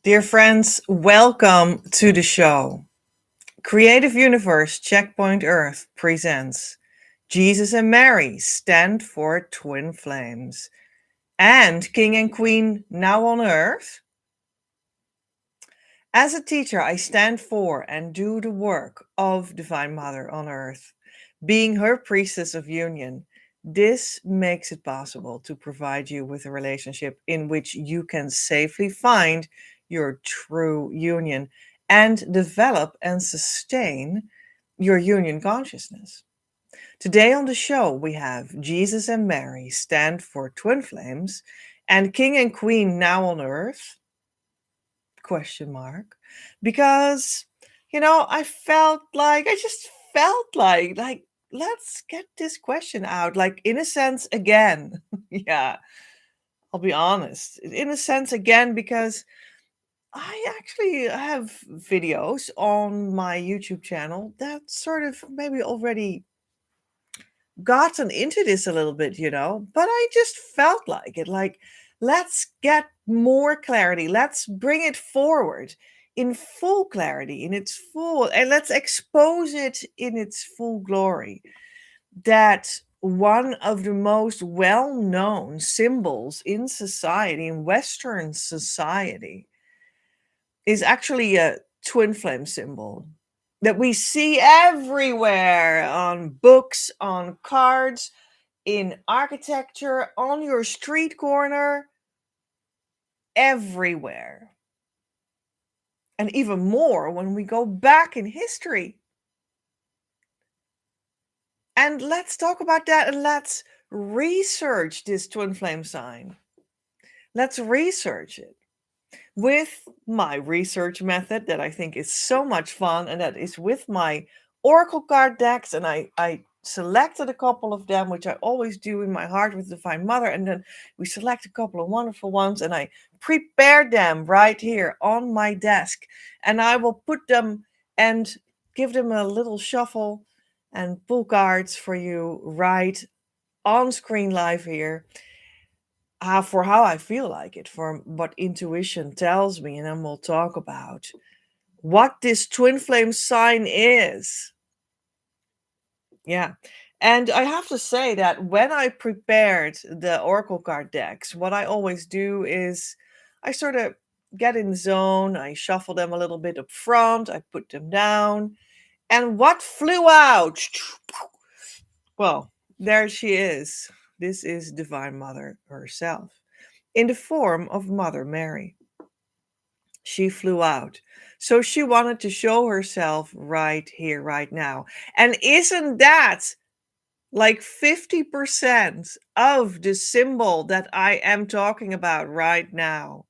Dear friends, welcome to the show. Creative Universe Checkpoint Earth presents Jesus and Mary Stand for Twin Flames and King and Queen Now on Earth. As a teacher, I stand for and do the work of Divine Mother on Earth, being her priestess of union. This makes it possible to provide you with a relationship in which you can safely find your true union and develop and sustain your union consciousness. Today on the show, we have Jesus and Mary Stand for Twin Flames and King and Queen Now on Earth? Question mark. Because, I just felt like, let's get this question out, like, in a sense, again. Yeah, I'll be honest. In a sense, again, because I actually have videos on my YouTube channel that sort of maybe already gotten into this a little bit, but I just felt like it. Like, let's get more clarity. Let's bring it forward in full clarity, in its full, and let's expose it in its full glory. That one of the most well known symbols in society, in Western society, is actually a twin flame symbol that we see everywhere on books, on cards, in architecture, on your street corner, everywhere. And even more when we go back in history. And let's talk about that and let's research this twin flame sign. Let's research it with my research method that I think is so much fun, and that is with my oracle card decks. And I selected a couple of them, which I always do in my heart with Divine Mother, and then we select a couple of wonderful ones and I prepared them right here on my desk, and I will put them and give them a little shuffle and pull cards for you right on screen live here, for how I feel like it, for what intuition tells me, and then we'll talk about what this twin flame sign is. Yeah. And I have to say that when I prepared the oracle card decks, what I always do is I sort of get in the zone, I shuffle them a little bit up front, I put them down, and what flew out? Well, there she is. This is Divine Mother herself, in the form of Mother Mary. She flew out. So she wanted to show herself right here, right now. And isn't that like 50% of the symbol that I am talking about right now?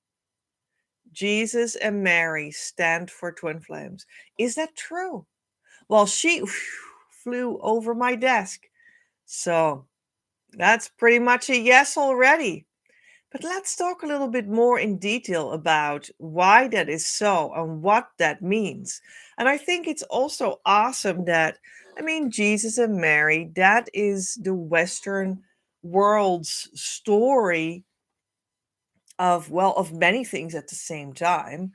Jesus and Mary stand for twin flames. Is that true? Well, she flew over my desk. So that's pretty much a yes already. But let's talk a little bit more in detail about why that is so and what that means. And I think it's also awesome that, Jesus and Mary, that is the Western world's story of many things at the same time.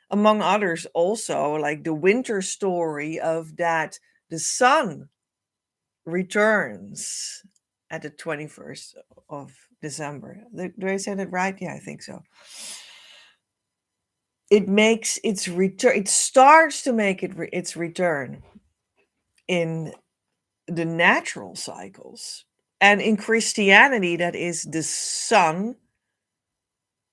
Among others, also like the winter story of that the sun returns at the 21st of December. Do I say that right? Yeah, I think so. It makes its return. It starts to make its return in the natural cycles. And in Christianity, that is the sun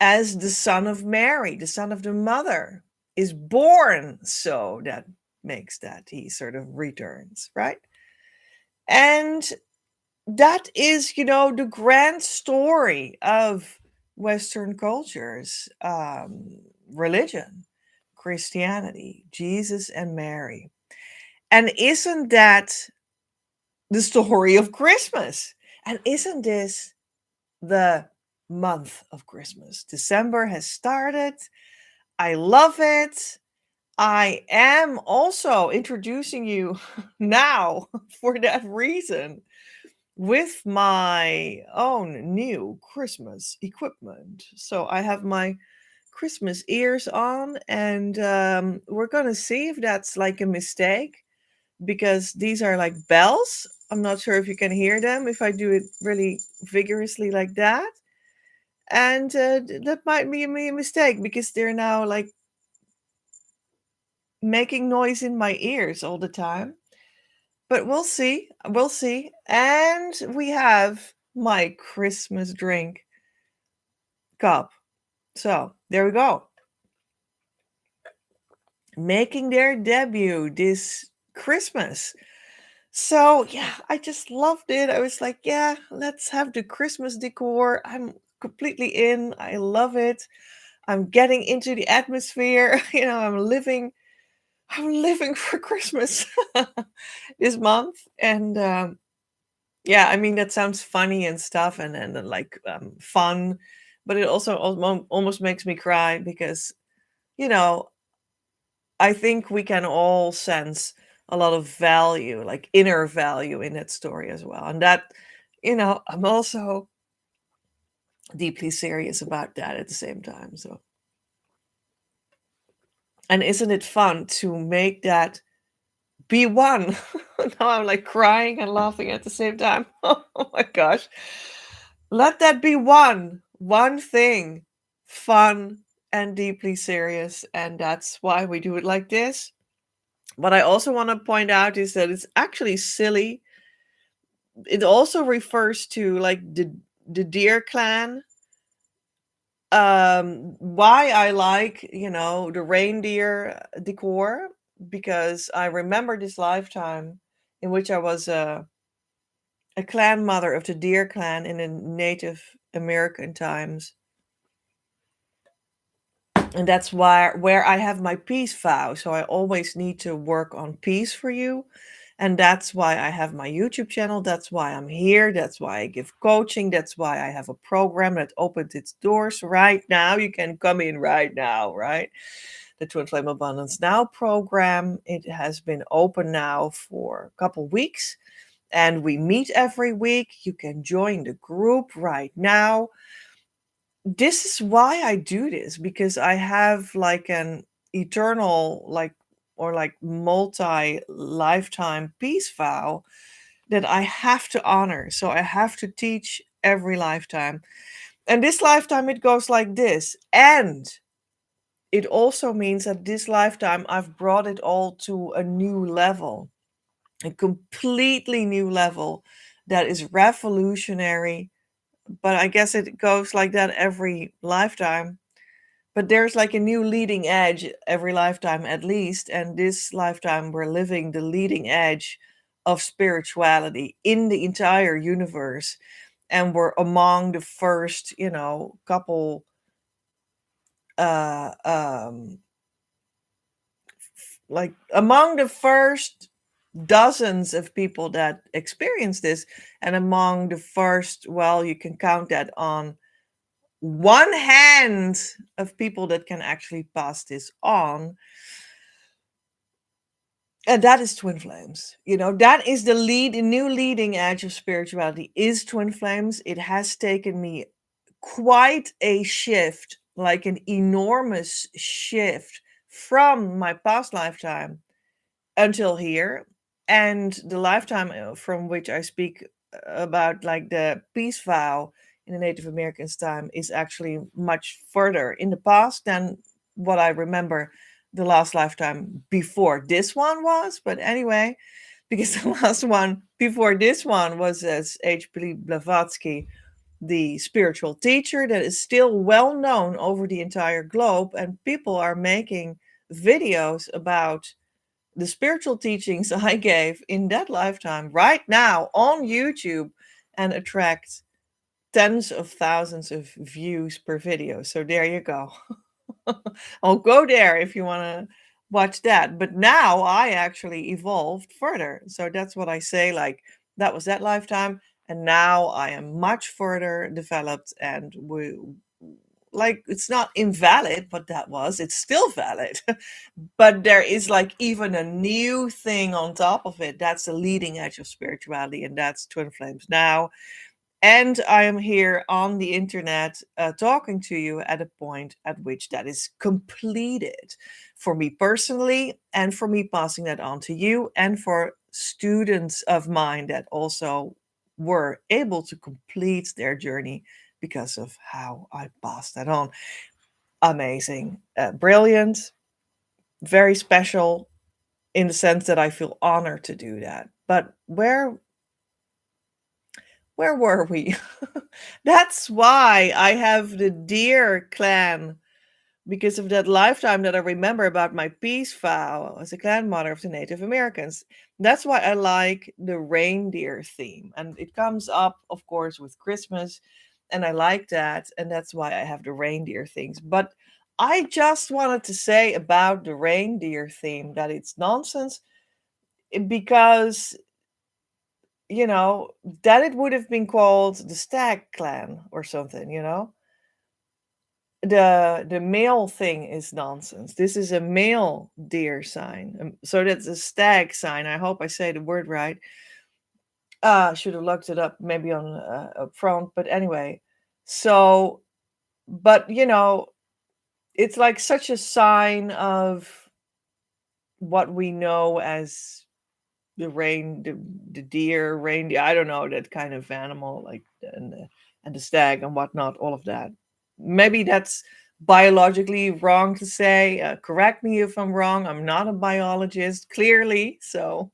as the son of Mary, the son of the mother, is born. So that makes that he sort of returns, right? And that is, the grand story of Western cultures, religion, Christianity, Jesus and Mary. And isn't that the story of Christmas? And isn't this the month of Christmas? December has started. I love it. I am also introducing you now for that reason with my own new Christmas equipment. So I have my Christmas ears on, and we're gonna see if that's like a mistake because these are like bells. I'm not sure if you can hear them if I do it really vigorously like that. And that might be a mistake because they're now like making noise in my ears all the time. But we'll see. We'll see. And we have my Christmas drink cup. So there we go. Making their debut this Christmas. So yeah, I just loved it. I was like, yeah, let's have the Christmas decor. I'm completely in. I love it. I'm getting into the atmosphere. I'm living for Christmas this month. And yeah, I mean that sounds funny and stuff and like fun, but it also almost makes me cry because you know I think we can all sense a lot of value, like inner value in that story as well. And that, I'm also deeply serious about that at the same time. So, and isn't it fun to make that be one? Now I'm like crying and laughing at the same time. Oh my gosh. Let that be one thing, fun and deeply serious. And that's why we do it like this. What I also want to point out is that it's actually silly. It also refers to like the deer clan. Why I like, the reindeer decor, because I remember this lifetime in which I was a clan mother of the deer clan in the Native American times. And that's where I have my peace vow. So I always need to work on peace for you. And that's why I have my YouTube channel. That's why I'm here. That's why I give coaching. That's why I have a program that opens its doors right now. You can come in right now, right? The Twin Flame Abundance Now program. It has been open now for a couple weeks and we meet every week. You can join the group right now. This is why I do this, because I have like an eternal, like, or like multi lifetime peace vow that I have to honor. So I have to teach every lifetime. And this lifetime, it goes like this. And it also means that this lifetime, I've brought it all to a new level, a completely new level that is revolutionary. But I guess it goes like that every lifetime. But there's like a new leading edge every lifetime at least. And this lifetime, we're living the leading edge of spirituality in the entire universe. And we're among the first, couple, uh, um, like among the first dozens of people that experience this. And among the first, well, you can count that on one hand of people that can actually pass this on. And that is twin flames. That is the new leading edge of spirituality is twin flames. It has taken me quite a shift, like an enormous shift from my past lifetime until here. And the lifetime from which I speak about, like the peace vow in the Native Americans' time, is actually much further in the past than what I remember the last lifetime before this one was. But anyway, because the last one before this one was as H.P. Blavatsky, the spiritual teacher that is still well known over the entire globe, and people are making videos about the spiritual teachings I gave in that lifetime right now on YouTube and attract tens of thousands of views per video. So there you go. I'll go there if you want to watch that. But now I actually evolved further. So that's what I say, like, that was that lifetime. And now I am much further developed, and we, like, it's not invalid what that was, it's still valid. But there is like even a new thing on top of it. That's the leading edge of spirituality, and that's Twin Flames now. And I am here on the internet talking to you at a point at which that is completed for me personally, and for me passing that on to you, and for students of mine that also were able to complete their journey because of how I passed that on. Amazing, brilliant, very special, in the sense that I feel honored to do that. But where were we? That's why I have the deer clan, because of that lifetime that I remember about my peace vow as a clan mother of the Native Americans. That's why I like the reindeer theme. And it comes up, of course, with Christmas. And I like that. And that's why I have the reindeer things. But I just wanted to say about the reindeer theme that it's nonsense, because that it would have been called the stag clan or something. The male thing is nonsense. This is a male deer sign. So that's a stag sign. I hope I say the word right. I should have looked it up maybe on up front, but anyway. So, but it's like such a sign of what we know as the deer, reindeer, I don't know, that kind of animal, like, and the stag and whatnot, all of that. Maybe that's biologically wrong to say. Correct me if I'm wrong. I'm not a biologist, clearly, so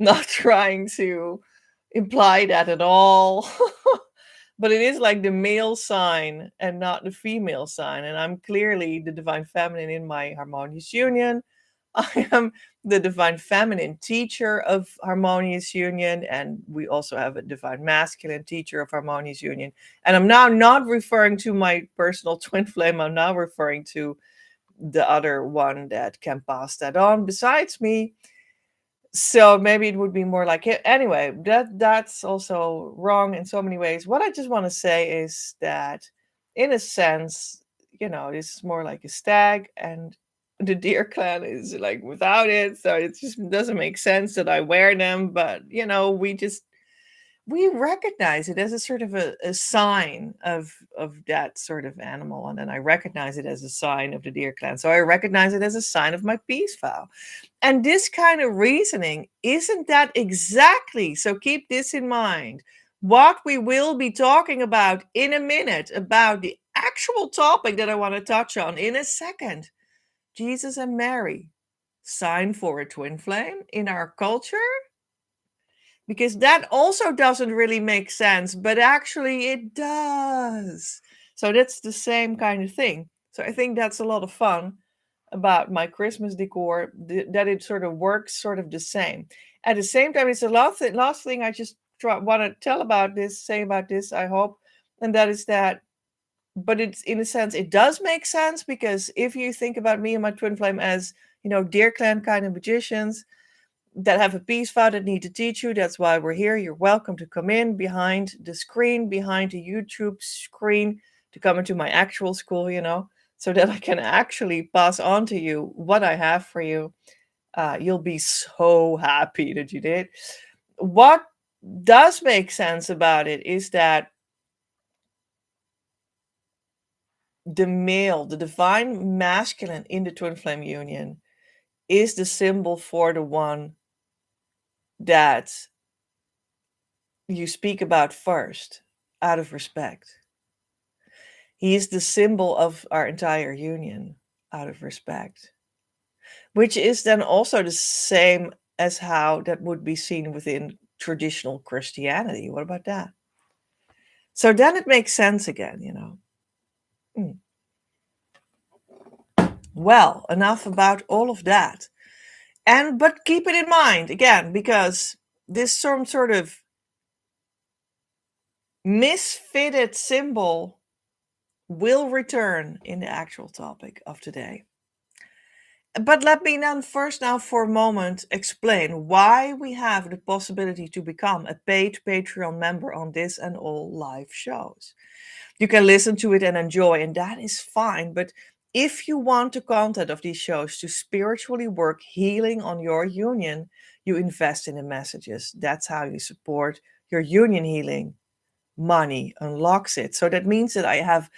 not trying to imply that at all. But it is like the male sign and not the female sign. And I'm clearly the divine feminine in my harmonious union. I am the divine feminine teacher of harmonious union, and we also have a divine masculine teacher of harmonious union. And I'm now not referring to my personal twin flame, I'm now referring to the other one that can pass that on besides me. So maybe it would be more like it. Anyway, that's also wrong in so many ways. What I just want to say is that, in a sense, this is more like a stag, and the deer clan is like without it. So it just doesn't make sense that I wear them. But we recognize it as a sort of a sign of that sort of animal, and then I recognize it as a sign of the deer clan. So I recognize it as a sign of my peace vow. And this kind of reasoning, isn't that exactly, so keep this in mind, what we will be talking about in a minute, about the actual topic that I want to touch on in a second. Jesus and Mary, sign for a twin flame in our culture? Because that also doesn't really make sense, but actually it does. So that's the same kind of thing. So I think that's a lot of fun about my Christmas decor, that it sort of works sort of the same. At the same time, it's the last thing I just want to say about this, I hope, and that is that, but it's, in a sense, it does make sense, because if you think about me and my twin flame as, deer clan kind of magicians that have a peace vow that need to teach you, that's why we're here. You're welcome to come in behind the screen, behind the YouTube screen, to come into my actual school, so that I can actually pass on to you what I have for you. You'll be so happy that you did. What does make sense about it is that the male, the divine masculine in the twin flame union, is the symbol for the one that you speak about first, out of respect. He is the symbol of our entire union, out of respect, which is then also the same as how that would be seen within traditional Christianity. What about that? So then it makes sense again. Mm. Well, enough about all of that. But keep it in mind again, because this some sort of misfitted symbol will return in the actual topic of today. But let me then first now for a moment explain why we have the possibility to become a paid Patreon member on this and all live shows. You can listen to it and enjoy, and that is fine. But if you want the content of these shows to spiritually work healing on your union, you invest in the messages. That's how you support your union healing. Money unlocks it. So that means that I have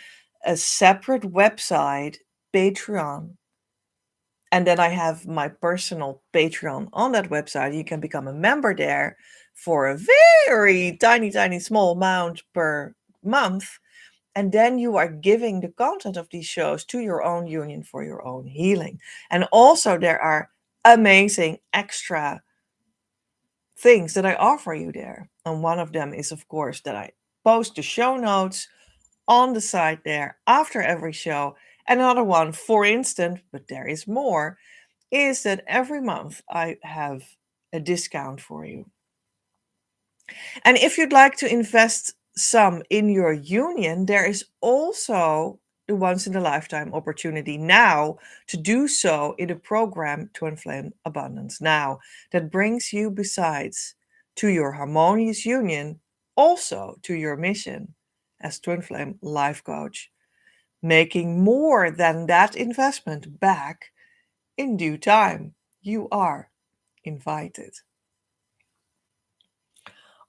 a separate website, Patreon, and then I have my personal Patreon on that website. You can become a member there for a very tiny, tiny, small amount per month. And then you are giving the content of these shows to your own union for your own healing. And also, there are amazing extra things that I offer you there. And one of them is, of course, that I post the show notes on the site there after every show. Another one, for instance, but there is more, is that every month I have a discount for you. And if you'd like to invest some in your union, there is also the once in a lifetime opportunity now to do so in the program Twin Flame Abundance Now, that brings you, besides to your harmonious union, also to your mission as Twin Flame Life Coach, making more than that investment back in due time. You are invited.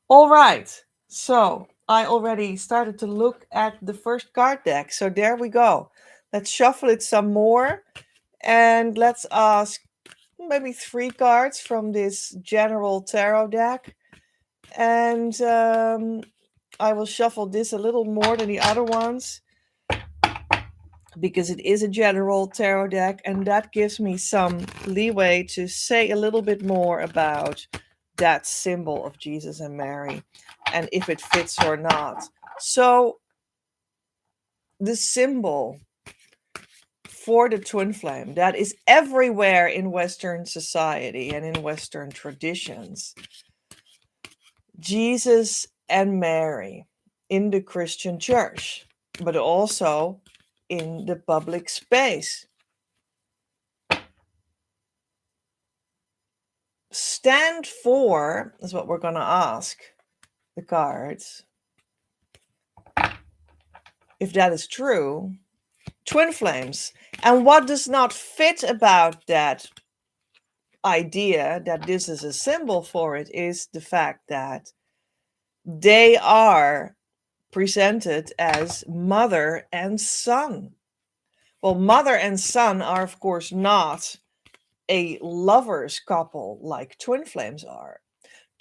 All right. So I already started to look at the first card deck. So there we go. Let's shuffle it some more. And let's ask maybe 3 cards from this general tarot deck. And I will shuffle this a little more than the other ones, because it is a general tarot deck, and that gives me some leeway to say a little bit more about that symbol of Jesus and Mary and if it fits or not. So the symbol for the twin flame that is everywhere in Western society and in Western traditions, Jesus and Mary in the Christian church, but also in the public space, stand for, is what we're going to ask the cards. If that is true, twin flames. And what does not fit about that idea that this is a symbol for it is the fact that they are presented as mother and son. Well, mother and son are, of course, not a lovers couple like twin flames are.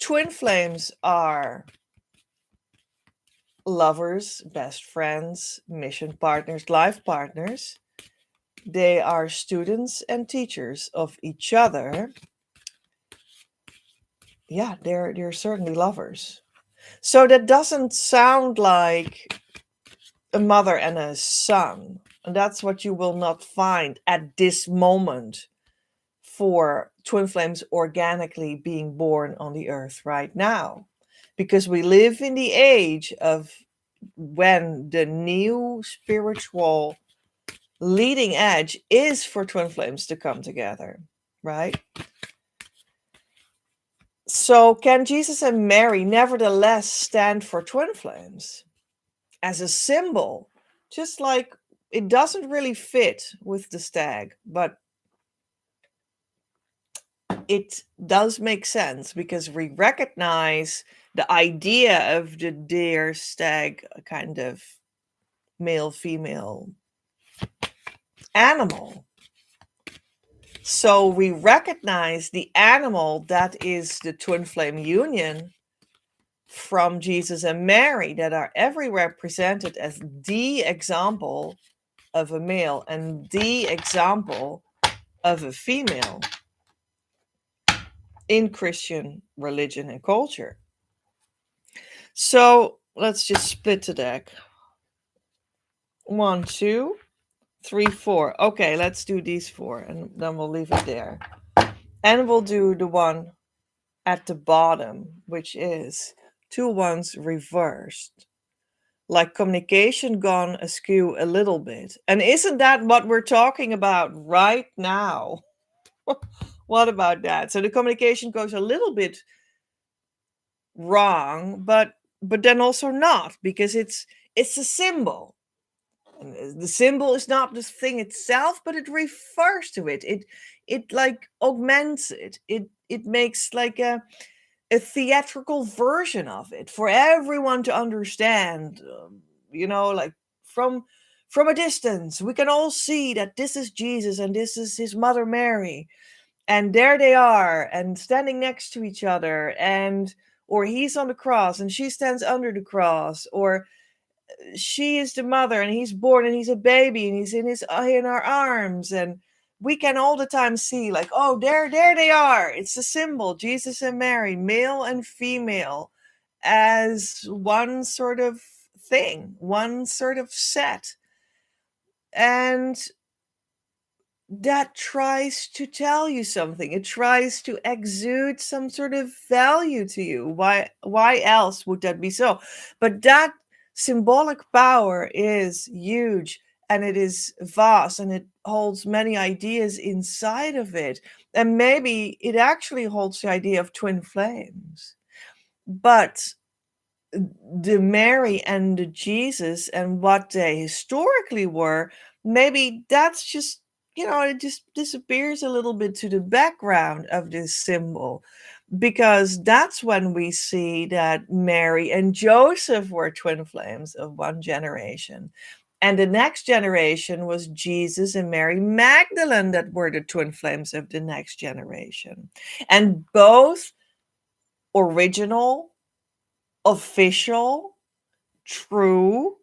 Twin flames are lovers, best friends, mission partners, life partners. They are students and teachers of each other. Yeah, they're certainly lovers. So that doesn't sound like a mother and a son. And that's what you will not find at this moment for twin flames organically being born on the earth right now. Because we live in the age of when the new spiritual leading edge is for twin flames to come together, right? So can Jesus and Mary nevertheless stand for twin flames as a symbol? Just like it doesn't really fit with the stag, but it does make sense because we recognize the idea of the deer stag kind of male female animal. So we recognize the animal that is the twin flame union from Jesus and Mary that are everywhere presented as the example of a male and the example of a female in Christian religion and culture. So let's just split the deck. 1, 2, 3, 4. Okay, let's do these 4 and then we'll leave it there. And we'll do the one at the bottom, which is 2 1s reversed. like communication gone askew a little bit. And isn't that what we're talking about right now? What about that? So the communication goes a little bit wrong, but then also not, because it's a symbol. And the symbol is not the thing itself, but it refers to it. It like augments it. It makes like a theatrical version of it for everyone to understand. Like from from a distance, we can all see that this is Jesus and this is his mother Mary, and there they are, and standing next to each other, and or he's on the cross and she stands under the cross, or she is the mother and he's born and he's a baby and he's in our arms, and we can all the time see like, oh, there they are. It's a symbol, Jesus and Mary, male and female, as one sort of thing, one sort of set. And that tries to tell you something. It tries to exude some sort of value to you. Why else would that be so? But that symbolic power is huge, and it is vast, and it holds many ideas inside of it. And maybe it actually holds the idea of twin flames. But the Mary and the Jesus and what they historically were, maybe that's just, it just disappears a little bit to the background of this symbol, because that's when we see that Mary and Joseph were twin flames of one generation. And the next generation was Jesus and Mary Magdalene that were the twin flames of the next generation. And both original, official, true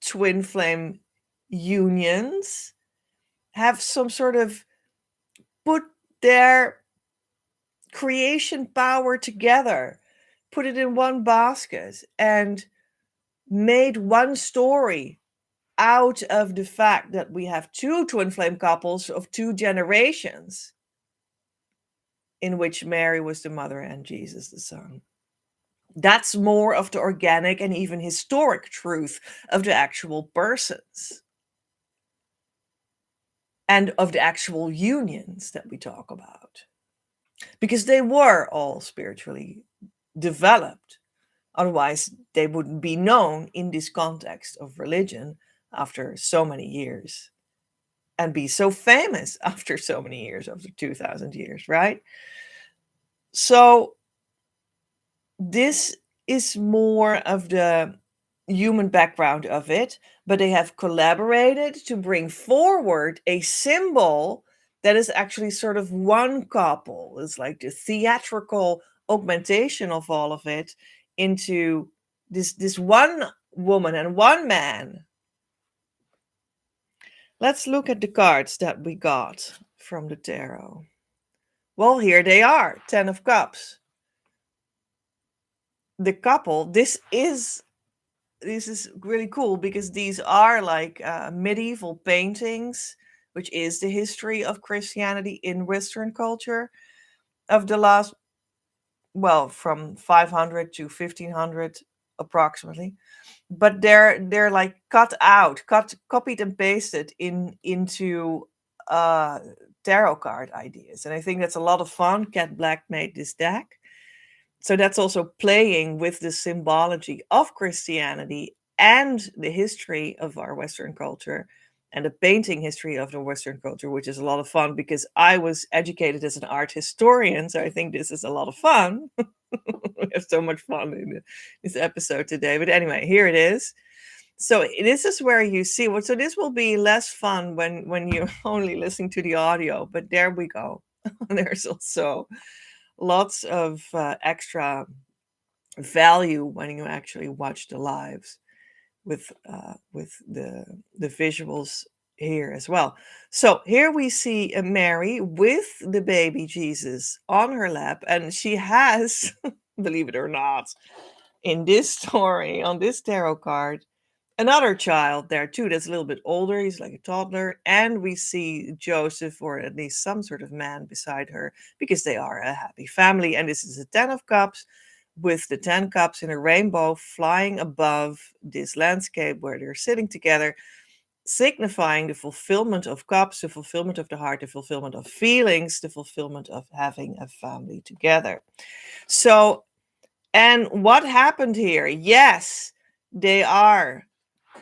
twin flame unions have some sort of put their creation power together, put it in one basket, and made one story out of the fact that we have two twin flame couples of two generations, in which Mary was the mother and Jesus the son. That's more of the organic and even historic truth of the actual persons and of the actual unions that we talk about, because they were all spiritually developed. Otherwise, they wouldn't be known in this context of religion after so many years, and be so famous after so many years, after 2000 years, right? So this is more of the human background of it, but they have collaborated to bring forward a symbol that is actually sort of one couple. It's like the theatrical augmentation of all of it into this one woman and one man. Let's look at the cards that we got from the tarot. Well, here they are, 10 of Cups. The couple, this is really cool, because these are like medieval paintings, which is the history of Christianity in Western culture of the last, well, from 500 to 1500 approximately. But they're like copied and pasted into tarot card ideas, and I think that's a lot of fun. Cat Black made this deck. So that's also playing with the symbology of Christianity and the history of our Western culture and the painting history of the Western culture, which is a lot of fun, because I was educated as an art historian. So I think this is a lot of fun. We have so much fun in this episode today. But anyway, here it is. So this is where you see what. So this will be less fun when you're only listening to the audio. But there we go. There's also lots of extra value when you actually watch the lives with the visuals here as well. So here we see Mary with the baby Jesus on her lap, and she has, believe it or not, in this story on this tarot card, another child there too that's a little bit older. He's like a toddler. And we see Joseph, or at least some sort of man, beside her, because they are a happy family. And this is a 10 of Cups. with the 10 cups in a rainbow flying above this landscape where they're sitting together, signifying the fulfillment of cups, the fulfillment of the heart, the fulfillment of feelings, the fulfillment of having a family together. So, and what happened here? Yes, they are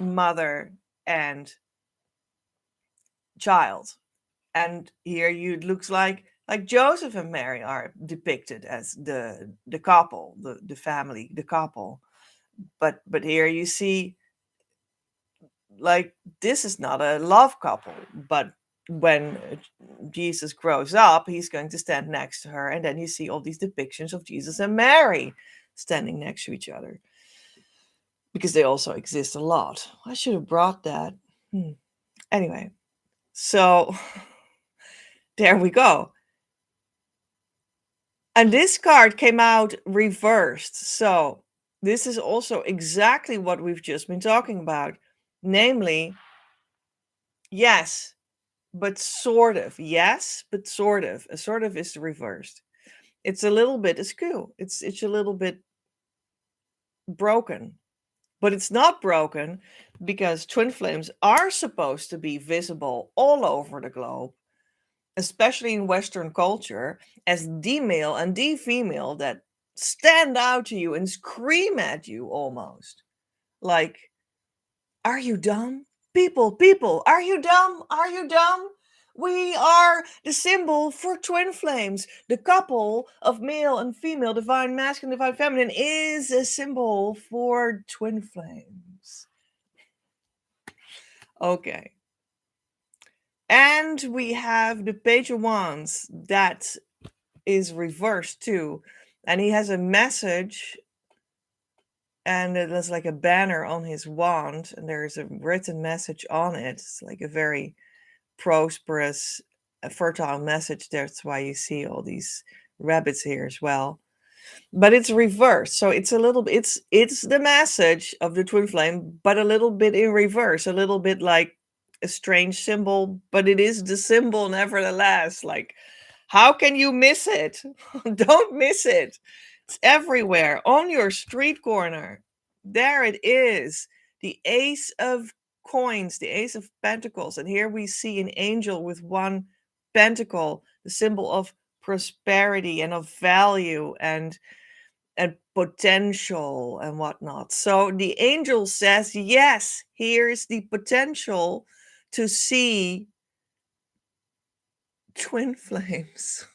mother and child. And here it looks like Joseph and Mary are depicted as the couple, the family, the couple. But here you see, like, this is not a love couple, but when Jesus grows up, he's going to stand next to her, and then you see all these depictions of Jesus and Mary standing next to each other, because they also exist a lot. I should have brought that. Anyway, so there we go. And this card came out reversed. So this is also exactly what we've just been talking about. Namely, yes, but sort of. Yes, but sort of. A sort of is reversed. It's a little bit askew. It's a little bit broken. But it's not broken because twin flames are supposed to be visible all over the globe, especially in Western culture, as the male and the female that stand out to you and scream at you almost. Like, are you dumb? People, are you dumb? Are you dumb? We are the symbol for twin flames. The couple of male and female, divine masculine, divine feminine, is a symbol for twin flames. Okay. And we have the Page of Wands that is reversed too. And he has a message, and there's like a banner on his wand, and there's a written message on it. It's like a very prosperous, fertile message. That's why you see all these rabbits here as well. But it's reversed, so it's a little bit, it's the message of the twin flame, but a little bit in reverse, a little bit like a strange symbol, but it is the symbol nevertheless. Like, how can you miss it? Don't miss it. It's everywhere on your street corner. There it is. The Ace of Coins, the Ace of Pentacles. And here we see an angel with one pentacle, the symbol of prosperity and of value and potential and whatnot. So the angel says, yes, here's the potential to see twin flames.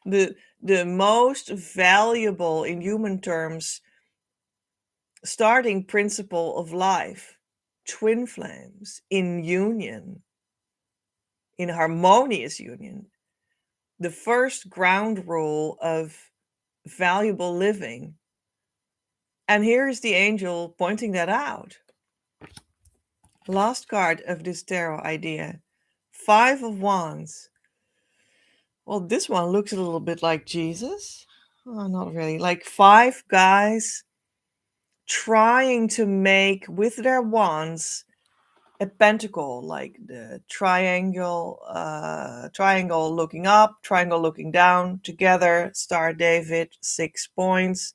the most valuable in human terms starting principle of life, twin flames in union, in harmonious union, the first ground rule of valuable living. And here's the angel pointing that out. Last card of this tarot idea, 5 of Wands. Well, this one looks a little bit like Jesus. Oh, not really. Like 5 guys trying to make with their wands a pentacle, like the triangle looking up, triangle looking down, together, Star David, 6 points.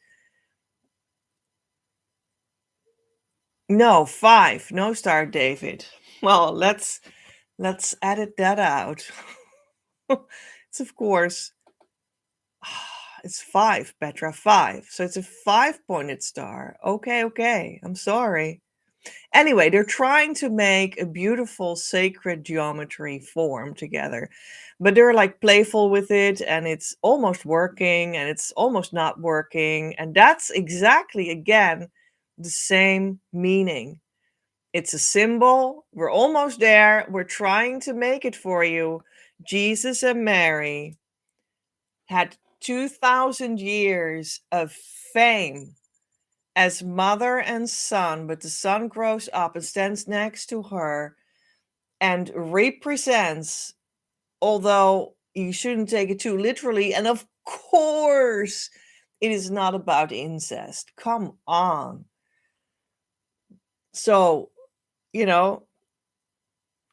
No, 5, no Star David. Well, let's edit that out. It's of course, it's 5, Petra, 5. So it's a 5-pointed star. Okay, I'm sorry. Anyway, they're trying to make a beautiful sacred geometry form together, but they're like playful with it, and it's almost working and it's almost not working. And that's exactly, again, the same meaning. It's a symbol. We're almost there. We're trying to make it for you. Jesus and Mary had 2,000 years of fame as mother and son, but the son grows up and stands next to her and represents, although you shouldn't take it too literally, and of course, it is not about incest. Come on. So, you know,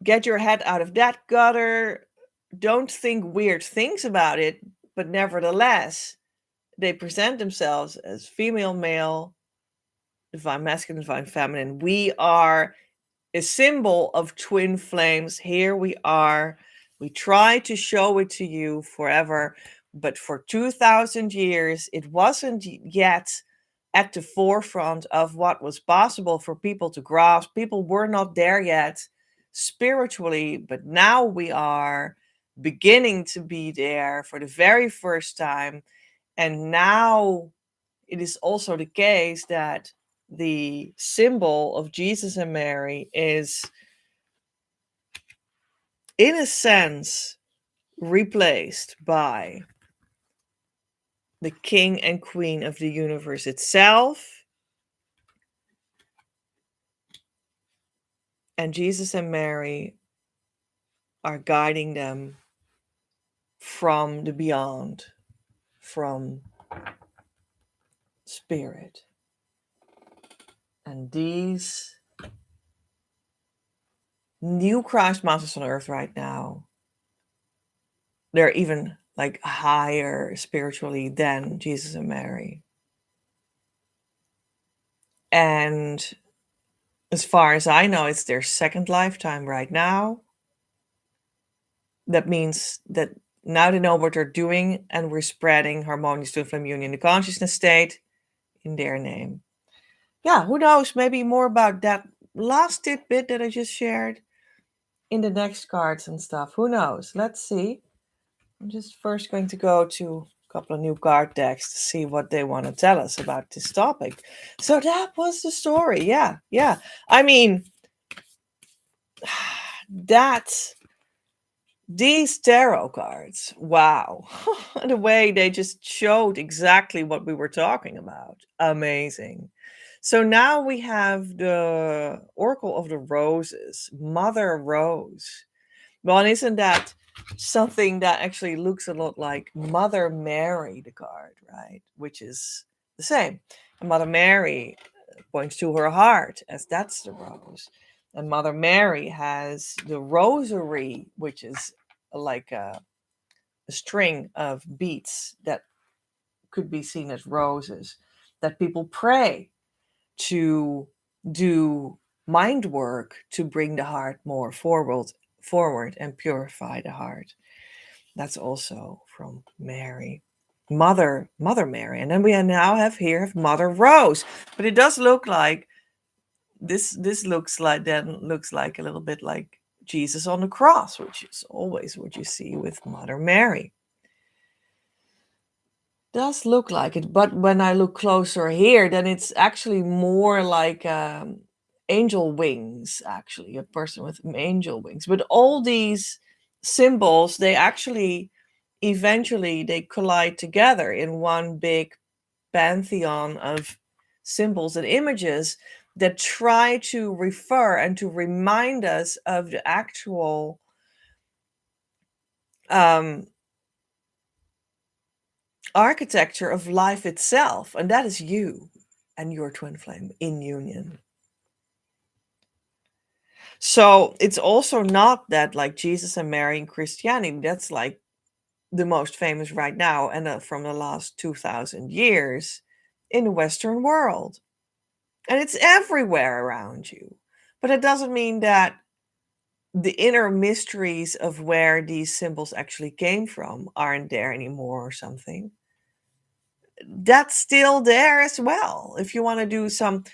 get your head out of that gutter. Don't think weird things about it, but nevertheless, They present themselves as female, male, divine masculine, divine feminine. We are a symbol of twin flames. Here we are. We try to show it to you forever, but for 2000 years, it wasn't yet at the forefront of what was possible for people to grasp. People were not there yet spiritually, but now we are beginning to be there for the very first time. And now it is also the case that the symbol of Jesus and Mary is, in a sense, replaced by the king and queen of the universe itself. And Jesus and Mary are guiding them from the beyond, from spirit. And these new Christ masters on earth right now, they're even like higher spiritually than Jesus and Mary. And as far as I know, it's their second lifetime right now. That means that now they know what they're doing, and we're spreading harmonious twin flame union, the consciousness state, in their name. Yeah, who knows? Maybe more about that last tidbit that I just shared in the next cards and stuff. Who knows? Let's see. I'm just first going to go to a couple of new card decks to see what they want to tell us about this topic. So that was the story. Yeah. I mean, these tarot cards, wow. The way they just showed exactly what we were talking about. Amazing. So now we have the Oracle of the Roses, Mother Rose. Well, and isn't that something that actually looks a lot like Mother Mary, the card, right? Which is the same. And Mother Mary points to her heart, as that's the rose. And Mother Mary has the rosary, which is like a string of beads that could be seen as roses, that people pray to do mind work to bring the heart more forward and purify the heart. That's also from Mary, Mother Mary. And then we now have Mother Rose, but it does look like this looks like a little bit like Jesus on the cross, which is always what you see with Mother Mary. Does look like it, but when I look closer here, then it's actually more like angel wings, actually, a person with angel wings. But all these symbols, they actually eventually they collide together in one big pantheon of symbols and images that try to refer and to remind us of the actual architecture of life itself, and that is you and your twin flame in union. So it's also not that like Jesus and Mary in Christianity, that's like the most famous right now and from the last 2000 years in the Western world. And it's everywhere around you. But it doesn't mean that the inner mysteries of where these symbols actually came from aren't there anymore or something. That's still there as well. If you want to do some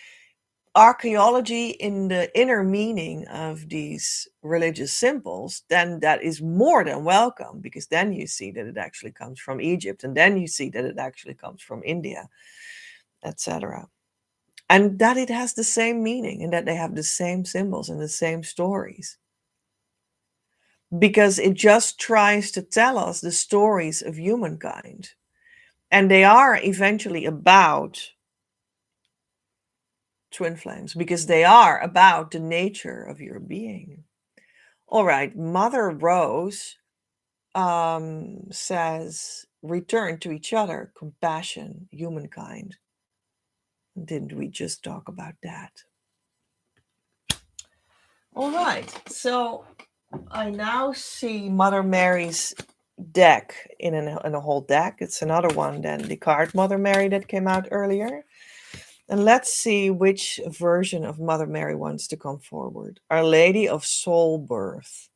archaeology in the inner meaning of these religious symbols, then that is more than welcome, because then you see that it actually comes from Egypt, and then you see that it actually comes from India, etc. And that it has the same meaning and that they have the same symbols and the same stories. Because it just tries to tell us the stories of humankind. And they are eventually about twin flames, because they are about the nature of your being. All right, Mother Rose says, return to each other, compassion, humankind. Didn't we just talk about that? All right, so I now see Mother Mary's deck in a whole deck. It's another one than the card Mother Mary that came out earlier. And let's see which version of Mother Mary wants to come forward. Our Lady of Soul Birth.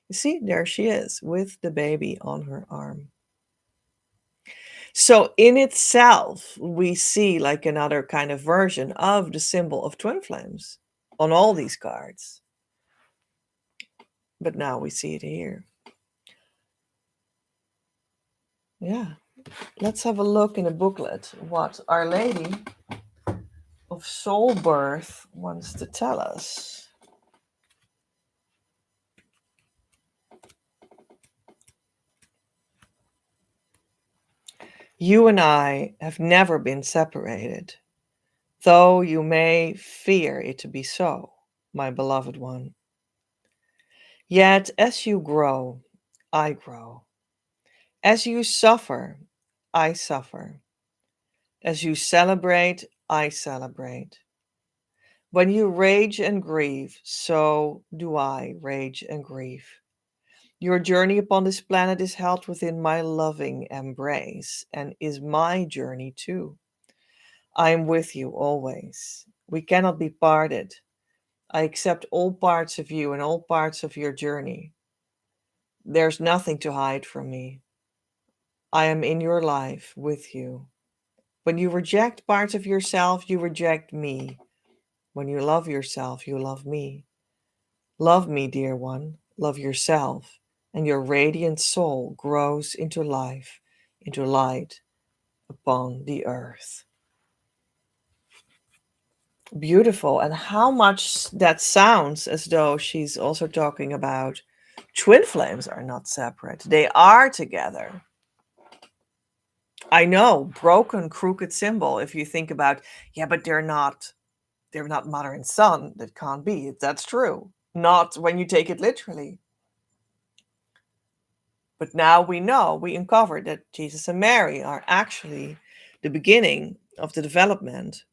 You see, there she is with the baby on her arm. So in itself, we see like another kind of version of the symbol of twin flames on all these cards. But now we see it here. Yeah. Let's have a look in the booklet what Our Lady of Soul Birth wants to tell us. You and I have never been separated, though you may fear it to be so, my beloved one. Yet as you grow, I grow. As you suffer, I suffer. As you celebrate, I celebrate. When you rage and grieve, so do I rage and grieve. Your journey upon this planet is held within my loving embrace and is my journey too. I am with you always. We cannot be parted. I accept all parts of you and all parts of your journey. There's nothing to hide from me. I am in your life with you. When you reject parts of yourself, you reject me. When you love yourself, you love me. Love me, dear one. Love yourself, and your radiant soul grows into life, into light upon the earth. Beautiful. And how much that sounds as though she's also talking about twin flames are not separate, they are together. I know, broken, crooked symbol. If you think about, yeah, but they're not mother and son. That can't be. That's true. Not when you take it literally. But now we know, we uncovered that Jesus and Mary are actually the beginning of the development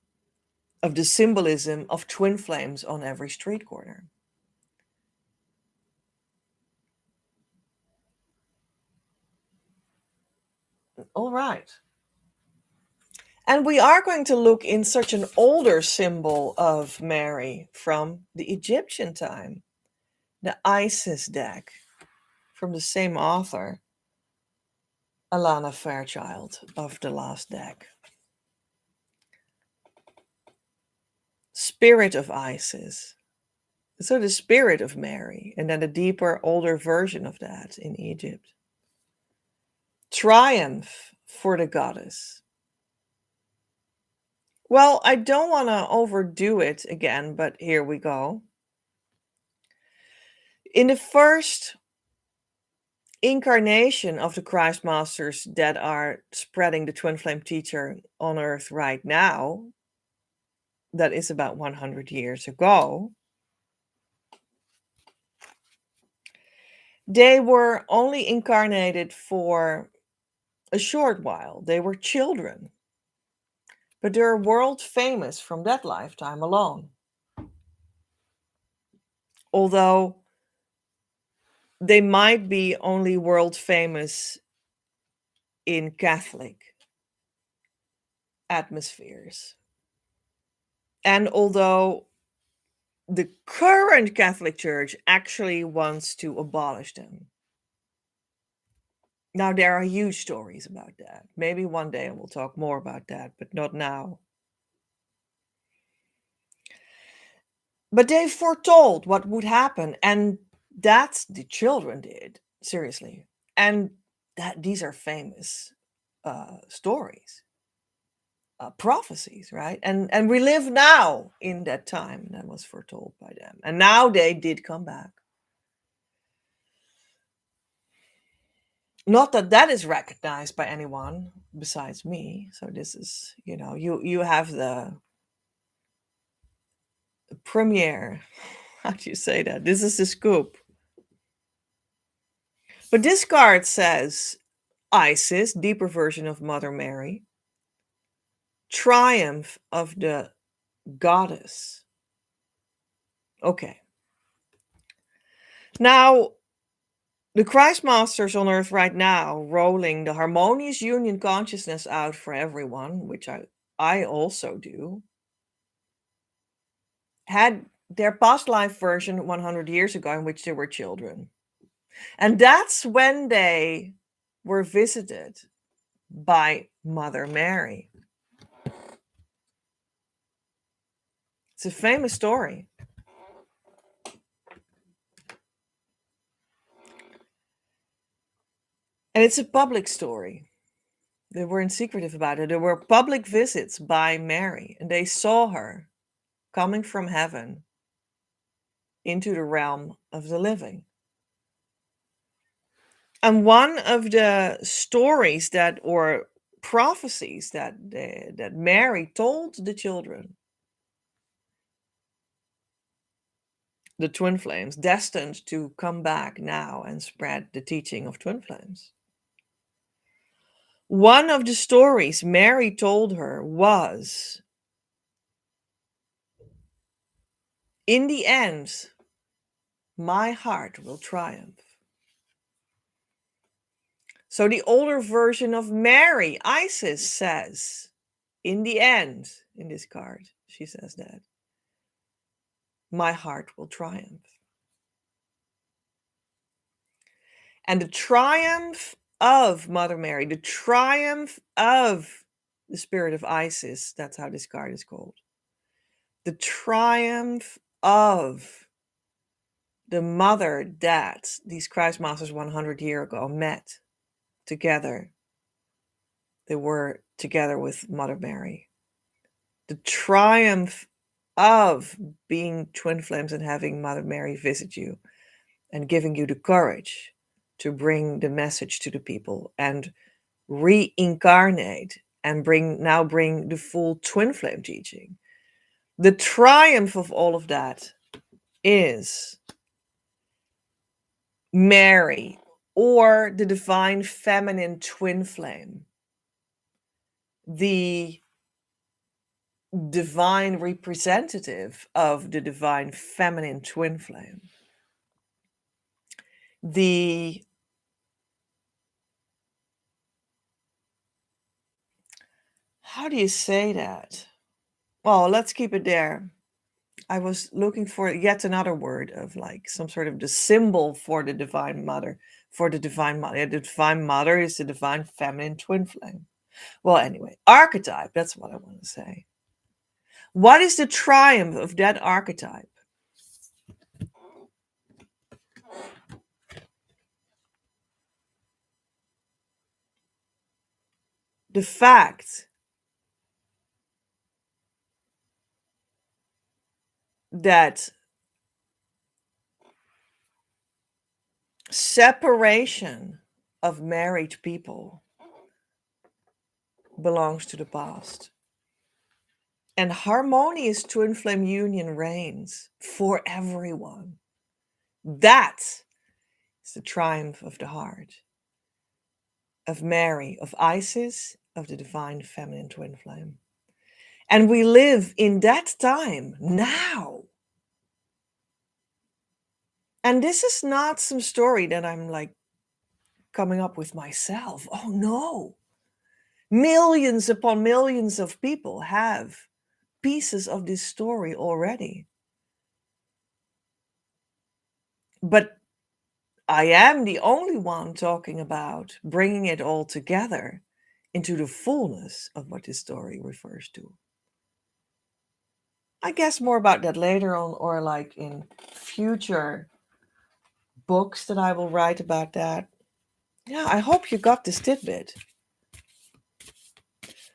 of the symbolism of twin flames on every street corner. All right. And we are going to look in such an older symbol of Mary from the Egyptian time, the Isis deck from the same author, Alana Fairchild of the last deck. Spirit of Isis. So the spirit of Mary, and then a deeper, older version of that in Egypt. Triumph for the goddess. Well, I don't want to overdo it again, but here we go. In the first incarnation of the Christ Masters that are spreading the twin flame teacher on earth right now, that is about 100 years ago, they were only incarnated for a short while. They were children, but they're world famous from that lifetime alone. Although they might be only world famous in Catholic atmospheres. And although the current Catholic Church actually wants to abolish them. Now, there are huge stories about that. Maybe one day we'll talk more about that, but not now. But they foretold what would happen, and that's the children did, seriously. And these are famous stories, prophecies, right? And we live now in that time that was foretold by them. And now they did come back. Not that that is recognized by anyone besides me. So this is, you have the premiere. How do you say that? This is the scoop. But this card says Isis, deeper version of Mother Mary, triumph of the goddess. Okay. Now, The Christ Masters on Earth right now, rolling the harmonious union consciousness out for everyone, which I also do, had their past life version 100 years ago in which they were children. And that's when they were visited by Mother Mary. It's a famous story. And it's a public story. They weren't secretive about it. There were public visits by Mary, and they saw her coming from heaven into the realm of the living. And one of the stories that, or prophecies that Mary told the children, the twin flames, destined to come back now and spread the teaching of twin flames. One of the stories Mary told her was, in the end, my heart will triumph. So the older version of Mary, Isis, says, in the end, in this card, she says that, my heart will triumph. And the triumph of Mother Mary, the triumph of the spirit of Isis, that's how this card is called. The triumph of the mother that these Christ Masters 100 years ago met together. They were together with Mother Mary. The triumph of being twin flames and having Mother Mary visit you and giving you the courage to bring the message to the people and reincarnate and bring the full twin flame teaching. The triumph of all of that is Mary, or the divine feminine twin flame, the divine representative of the divine feminine twin flame, the how do you say that? Well, let's keep it there. I was looking for yet another word of like some sort of the symbol for the divine mother. For the divine mother. The divine mother is the divine feminine twin flame. Well, anyway, archetype, that's what I want to say. What is the triumph of that archetype? The fact that separation of married people belongs to the past. And harmonious twin flame union reigns for everyone. That is the triumph of the heart, of Mary, of Isis, of the divine feminine twin flame. And we live in that time now. And this is not some story that I'm like coming up with myself. Oh no. Millions upon millions of people have pieces of this story already. But I am the only one talking about bringing it all together into the fullness of what this story refers to. I guess more about that later on, or like in future books that I will write about that. Yeah, I hope you got this tidbit.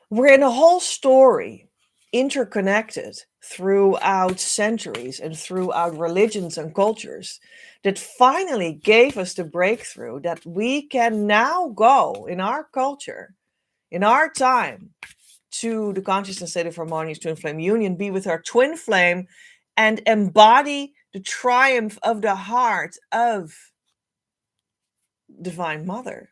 We're in a whole story, interconnected throughout centuries and throughout religions and cultures, that finally gave us the breakthrough that we can now go in our culture, in our time, to the consciousness state of harmonious twin flame union, be with our twin flame, and embody the triumph of the heart of Divine Mother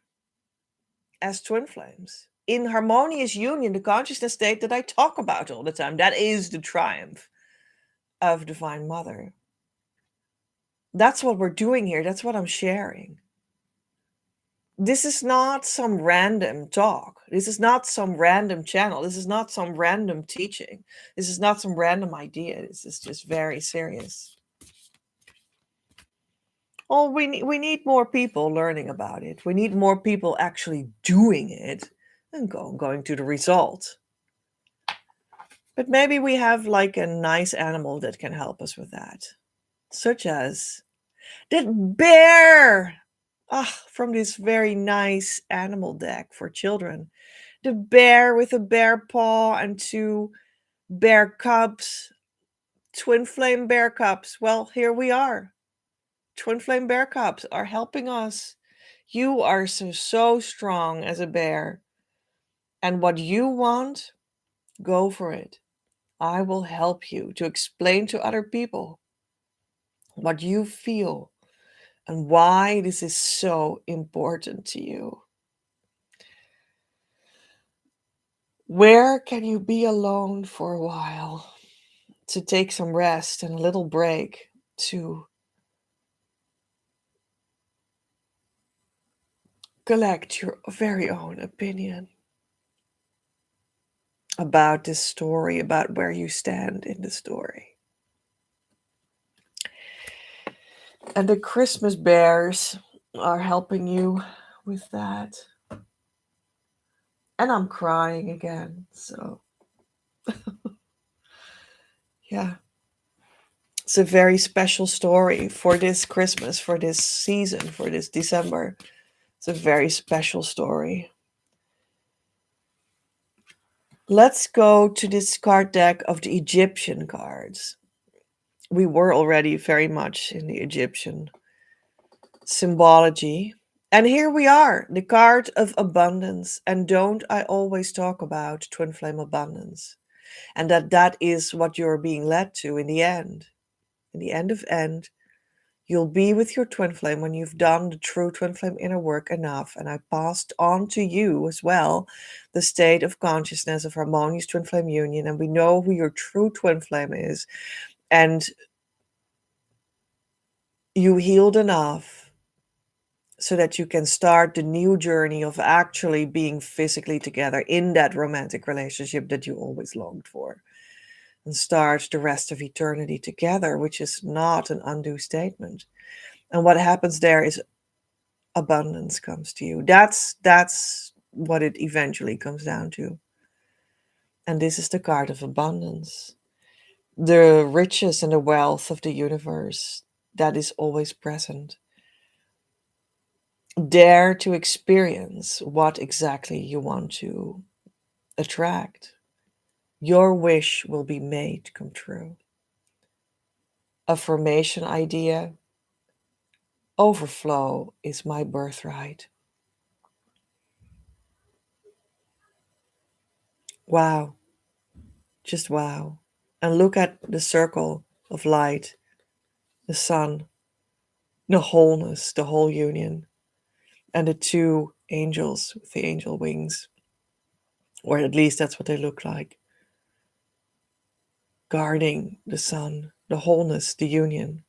as twin flames. In harmonious union, the consciousness state that I talk about all the time, that is the triumph of Divine Mother. That's what we're doing here. That's what I'm sharing. This is not some random talk. This is not some random channel. This is not some random teaching. This is not some random idea. This is just very serious. Oh, we need more people learning about it. We need more people actually doing it and going to the result. But maybe we have like a nice animal that can help us with that, such as that bear. Ah, from this very nice animal deck for children. The bear with a bear paw and two bear cubs, twin flame bear cubs. Well, here we are. Twin flame bear cubs are helping us. You are so strong as a bear. And what you want, go for it. I will help you to explain to other people what you feel and why this is so important to you. Where can you be alone for a while to take some rest and a little break to collect your very own opinion about this story, about where you stand in the story? And the Christmas bears are helping you with that. And I'm crying again. So, yeah, it's a very special story for this Christmas, for this season, for this December. It's a very special story. Let's go to this card deck of the Egyptian cards. We were already very much in the Egyptian symbology. And here we are, the card of abundance. And don't I always talk about twin flame abundance? And that is what you're being led to in the end. In the end, you'll be with your twin flame when you've done the true twin flame inner work enough. And I passed on to you as well the state of consciousness of harmonious twin flame union. And we know who your true twin flame is. And you healed enough so that you can start the new journey of actually being physically together in that romantic relationship that you always longed for, and start the rest of eternity together, which is not an undue statement. And what happens there is abundance comes to you. That's what it eventually comes down to. And this is the card of abundance. The riches and the wealth of the universe that is always present. Dare to experience what exactly you want to attract. Your wish will be made come true. Affirmation idea: overflow is my birthright. Wow, just wow. And look at the circle of light, the sun, the wholeness, the whole union, and the two angels with the angel wings, or at least that's what they look like, guarding the sun, the wholeness, the union,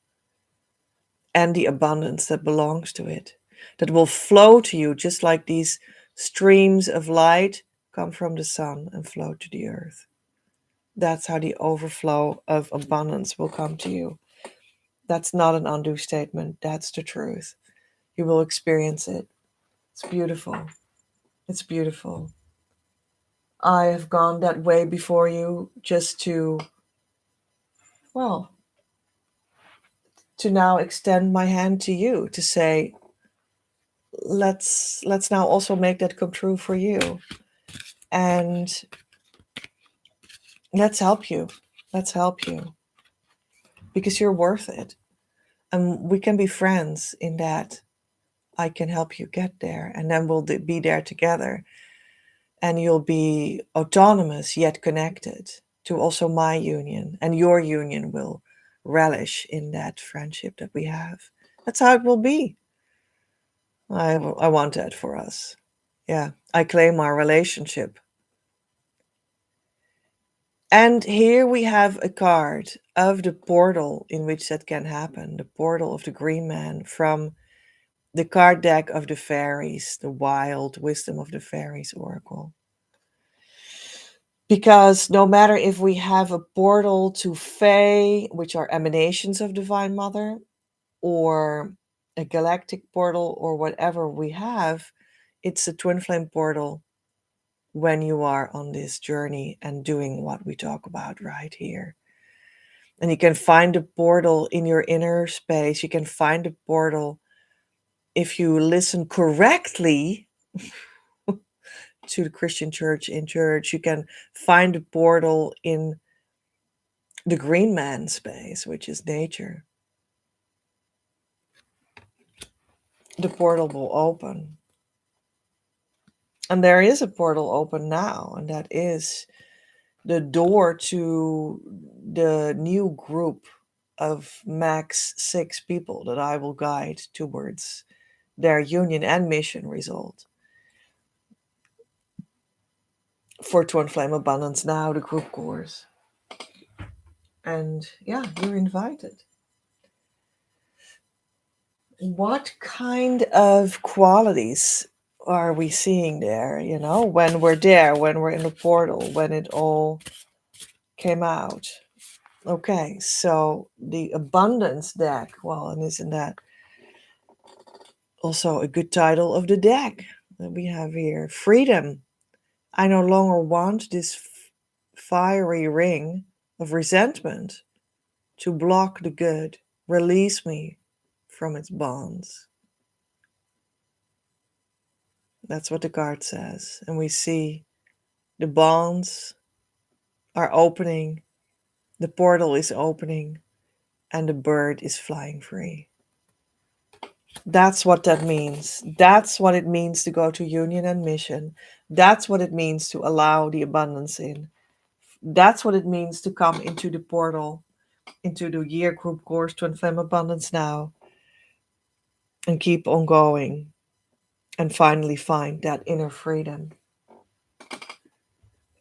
and the abundance that belongs to it, that will flow to you just like these streams of light come from the sun and flow to the earth. That's how the overflow of abundance will come to you. That's not an undue statement. That's the truth. You will experience it. It's beautiful. It's beautiful. I have gone that way before you just to, well, to now extend my hand to you to say, let's now also make that come true for you. And let's help you. Let's help you. Because you're worth it. And we can be friends in that I can help you get there. And then we'll be there together. And you'll be autonomous yet connected to also my union. And your union will relish in that friendship that we have. That's how it will be. I want that for us. Yeah, I claim our relationship. And here we have a card of the portal in which that can happen, the portal of the green man from the card deck of the fairies, the wild wisdom of the fairies oracle. Because no matter if we have a portal to Fae, which are emanations of Divine Mother, or a galactic portal, or whatever we have, it's a twin flame portal when you are on this journey and doing what we talk about right here. And you can find a portal in your inner space. You can find a portal if you listen correctly to the Christian church in church. You can find a portal in the green man space, which is nature. The portal will open. And there is a portal open now, and that is the door to the new group of max 6 people that I will guide towards their union and mission result. For Twin Flame Abundance Now, the group course. And yeah, you're invited. What kind of qualities are we seeing there, when we're there, when we're in the portal, when it all came out? Okay, so the abundance deck, well, and isn't that also a good title of the deck that we have here? Freedom. I no longer want this fiery ring of resentment to block the good. Release me from its bonds. That's what the card says. And we see the bonds are opening, the portal is opening, and the bird is flying free. That's what that means. That's what it means to go to union and mission. That's what it means to allow the abundance in. That's what it means to come into the portal, into the year group course Twin Flame Abundance Now, and keep on going and finally find that inner freedom.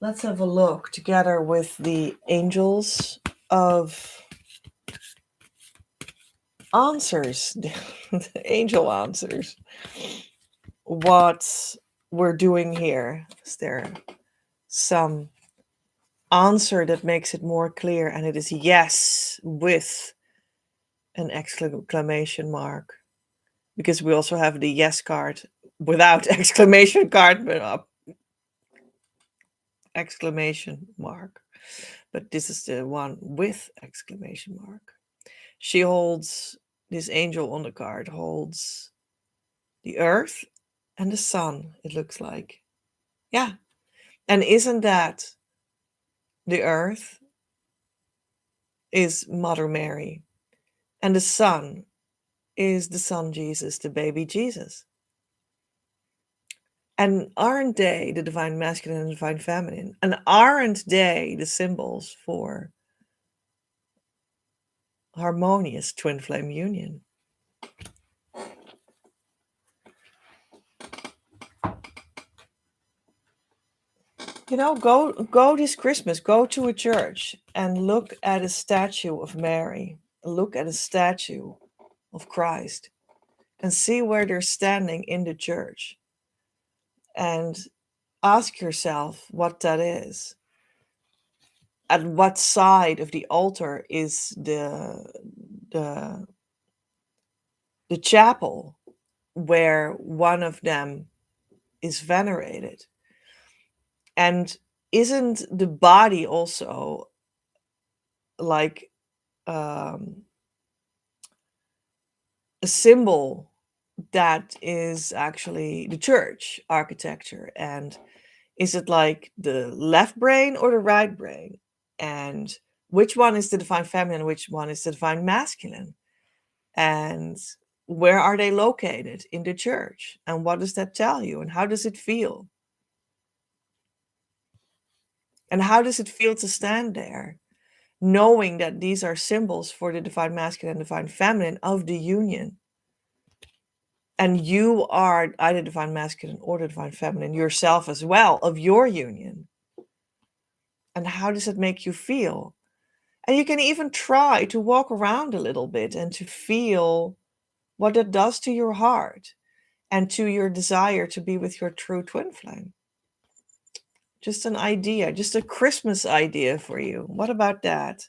Let's have a look together with the angels of answers, the angel answers. What we're doing here. Is there some answer that makes it more clear? And it is yes with an exclamation mark. Because we also have the yes card without exclamation card, but exclamation mark. But this is the one with exclamation mark. She holds, this angel on the card holds the earth and the sun, it looks like. Yeah. And isn't that the earth is Mother Mary, and the sun is the son Jesus, the baby Jesus? And aren't they the divine masculine and divine feminine? And aren't they the symbols for harmonious twin flame union? Go this Christmas, go to a church and look at a statue of Mary, look at a statue of Christ, and see where they're standing in the church. And ask yourself what that is. At what side of the altar is the chapel where one of them is venerated? And isn't the body also like a symbol that is actually the church architecture? And is it like the left brain or the right brain? And which one is the divine feminine? Which one is the divine masculine? And where are they located in the church? And what does that tell you? And how does it feel? And how does it feel to stand there, knowing that these are symbols for the divine masculine and divine feminine of the union? And you are either divine masculine or the divine feminine yourself as well, of your union. And how does it make you feel? And you can even try to walk around a little bit and to feel what that does to your heart and to your desire to be with your true twin flame. Just an idea, just a Christmas idea for you. What about that?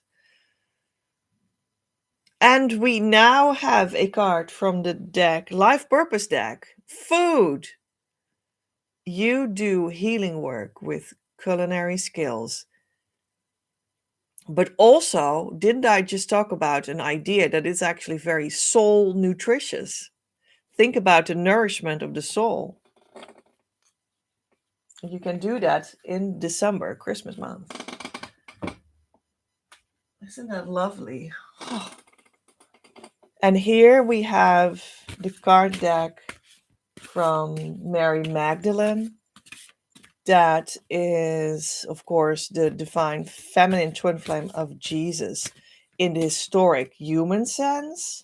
And we now have a card from the deck, Life Purpose deck. Food. You do healing work with culinary skills. But also, didn't I just talk about an idea that is actually very soul nutritious? Think about the nourishment of the soul. You can do that in December, Christmas month. Isn't that lovely? And here we have the card deck from Mary Magdalene. That is, of course, the divine feminine twin flame of Jesus in the historic human sense.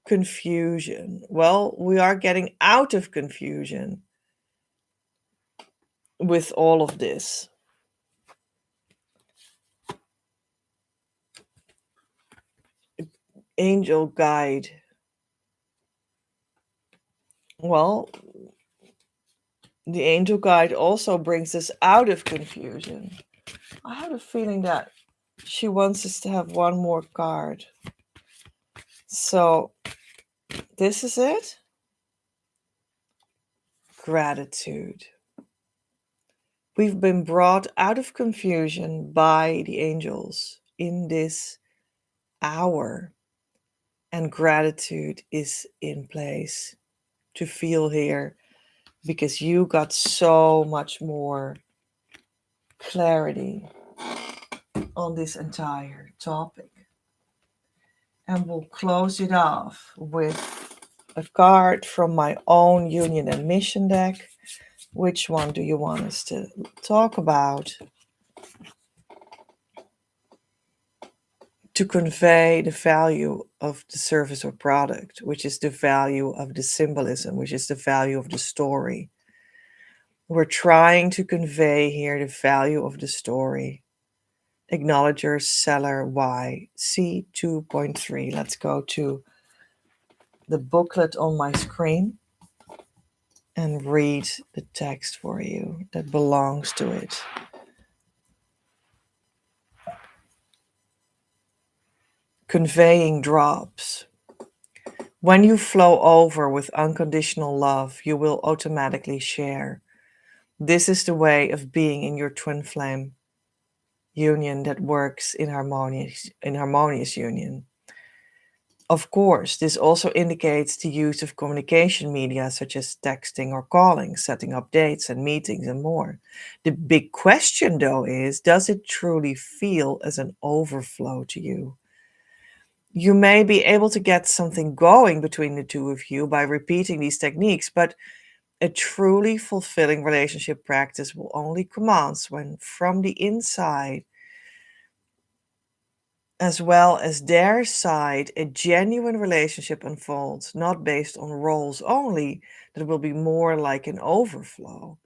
Confusion. Well, we are getting out of confusion with all of this. Angel guide. Well, the angel guide also brings us out of confusion. I have a feeling that she wants us to have one more card. So, this is it. Gratitude. We've been brought out of confusion by the angels in this hour, and gratitude is in place to feel here because you got so much more clarity on this entire topic. And we'll close it off with a card from my own Union and Mission deck. Which one do you want us to talk about? To convey the value of the service or product, which is the value of the symbolism, which is the value of the story. We're trying to convey here the value of the story. Acknowledger, seller, why? C2.3. Let's go to the booklet on my screen and read the text for you that belongs to it. Conveying drops. When you flow over with unconditional love, you will automatically share. This is the way of being in your twin flame union that works in harmonious union. Of course, this also indicates the use of communication media such as texting or calling, setting up dates and meetings and more. The big question though is, does it truly feel as an overflow to you? You may be able to get something going between the two of you by repeating these techniques, but a truly fulfilling relationship practice will only commence when from the inside, as well as their side, a genuine relationship unfolds, not based on roles only, that will be more like an overflow,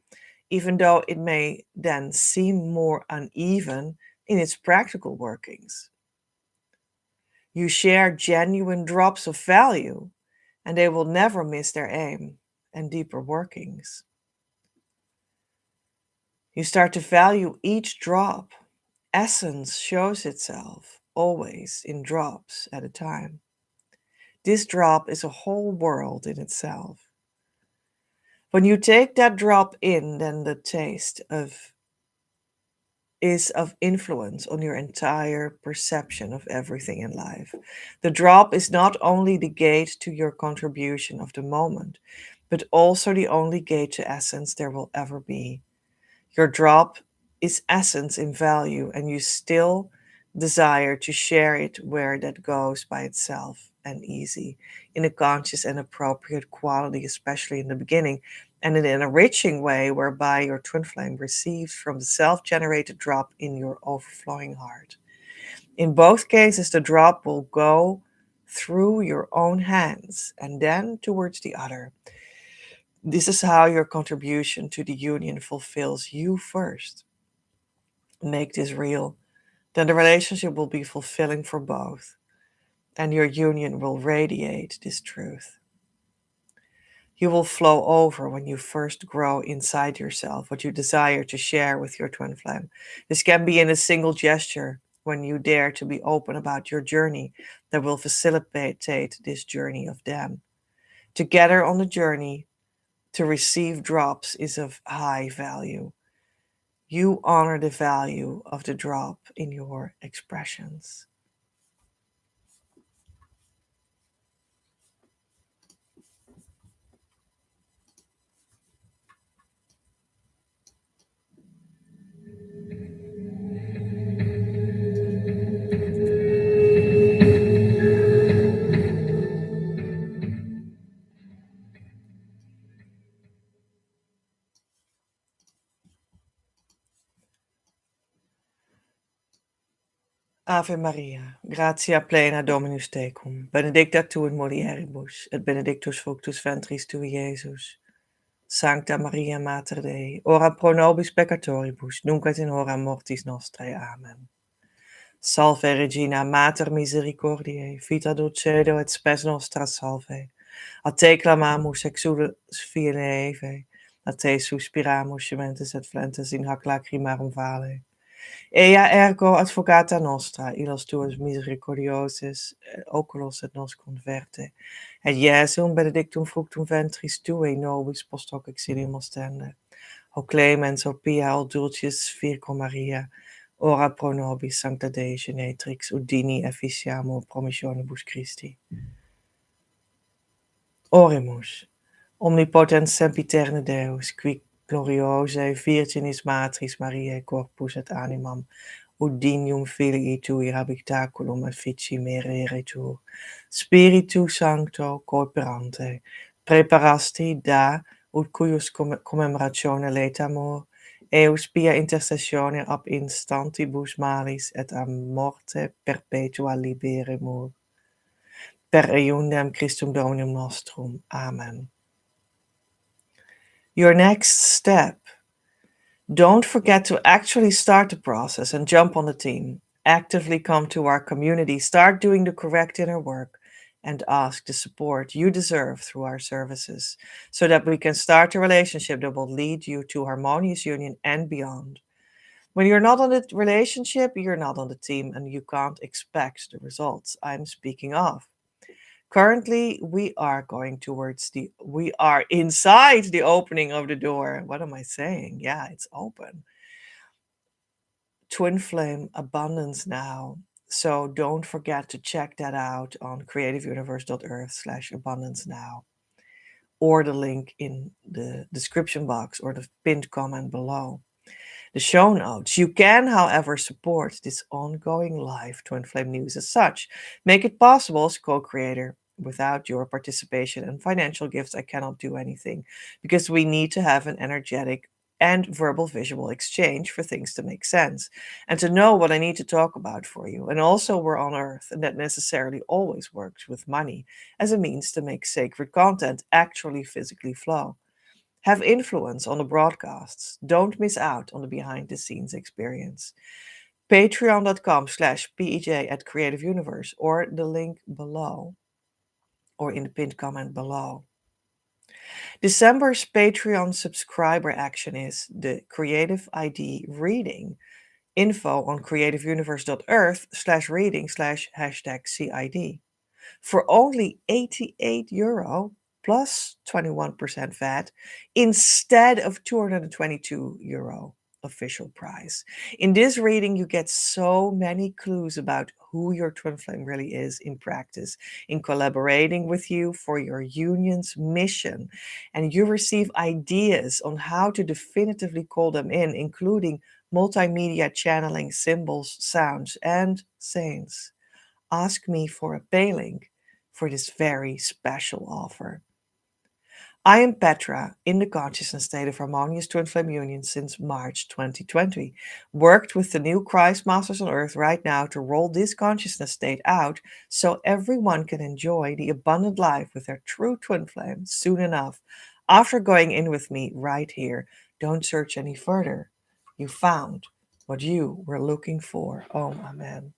even though it may then seem more uneven in its practical workings. You share genuine drops of value, and they will never miss their aim and deeper workings. You start to value each drop. Essence shows itself always in drops at a time. This drop is a whole world in itself. When you take that drop in, then the taste is of influence on your entire perception of everything in life. The drop is not only the gate to your contribution of the moment, but also the only gate to essence there will ever be. Your drop is essence in value, and you still desire to share it where that goes by itself and easy, in a conscious and appropriate quality, especially in the beginning, and in an enriching way whereby your twin flame receives from the self-generated drop in your overflowing heart. In both cases, the drop will go through your own hands and then towards the other. This is how your contribution to the union fulfills you first. Make this real, then the relationship will be fulfilling for both. and your union will radiate this truth. You will flow over when you first grow inside yourself what you desire to share with your twin flame. This can be in a single gesture when you dare to be open about your journey that will facilitate this journey of them. Together on the journey to receive drops is of high value. You honor the value of the drop in your expressions. Ave Maria, gratia plena Dominus tecum, benedicta tu in mulieribus, et benedictus fructus ventris tui, Iesus. Sancta Maria Mater Dei, ora pro nobis peccatoribus, nunc et in hora mortis nostrae. Amen. Salve Regina, Mater misericordiae, vita dulcedo et spes nostra salve. A te clamamus exules fiere Eve, a te suspiramus gementes et flentes in hac lacrimarum vale. Ea ergo advocata nostra, illos tuus misericordiosis, oculos et nos converte. Et Iesum benedictum fructum ventris tui, nobis post hoc exilium ostende. O clemens, o pia, o dulcis Virgo Maria, ora pro nobis sancta Dei genetrix, udini efficiamur promissionibus Christi. Oremus. Omnipotens sempiterne Deus, qui gloriose Virginis Matris Mariae corpus et animam, udinium filii tui habitaculum effici mereretur, Spiritu Sancto cooperante, preparasti da, ut cuius commemoratione letamur, eus pia intercessione ab instantibus malis et a morte perpetua liberemur. Per eiundem Christum Dominum nostrum. Amen. Your next step. Don't forget to actually start the process and jump on the team. Actively come to our community, start doing the correct inner work, and ask the support you deserve through our services so that we can start a relationship that will lead you to harmonious union and beyond. When you're not on the relationship, you're not on the team and you can't expect the results I'm speaking of. Currently, we are inside the opening of the door. What am I saying? Yeah, it's open. Twin Flame Abundance Now. So don't forget to check that out on creativeuniverse.earth/abundance now, or the link in the description box or the pinned comment below. The show notes. You can, however, support this ongoing live Twin Flame news as such. Make it possible as co-creator. Without your participation and financial gifts, I cannot do anything because we need to have an energetic and verbal visual exchange for things to make sense and to know what I need to talk about for you. And also, we're on Earth, and that necessarily always works with money as a means to make sacred content actually physically flow. Have influence on the broadcasts. Don't miss out on the behind the scenes experience. Patreon.com/PEJ at Creative Universe or the link below or in the pinned comment below. December's Patreon subscriber action is the Creative ID reading. Info on creativeuniverse.earth/reading/#CID. For only €88 plus 21% VAT instead of €222 official price. In this reading, you get so many clues about who your twin flame really is in practice, in collaborating with you for your union's mission. And you receive ideas on how to definitively call them in, including multimedia channeling, symbols, sounds, and saints. Ask me for a pay link for this very special offer. I am Petra, in the consciousness state of harmonious twin flame union since March 2020. Worked with the new Christ Masters on Earth right now to roll this consciousness state out so everyone can enjoy the abundant life with their true twin flame soon enough. After going in with me right here, don't search any further. You found what you were looking for. Oh, amen.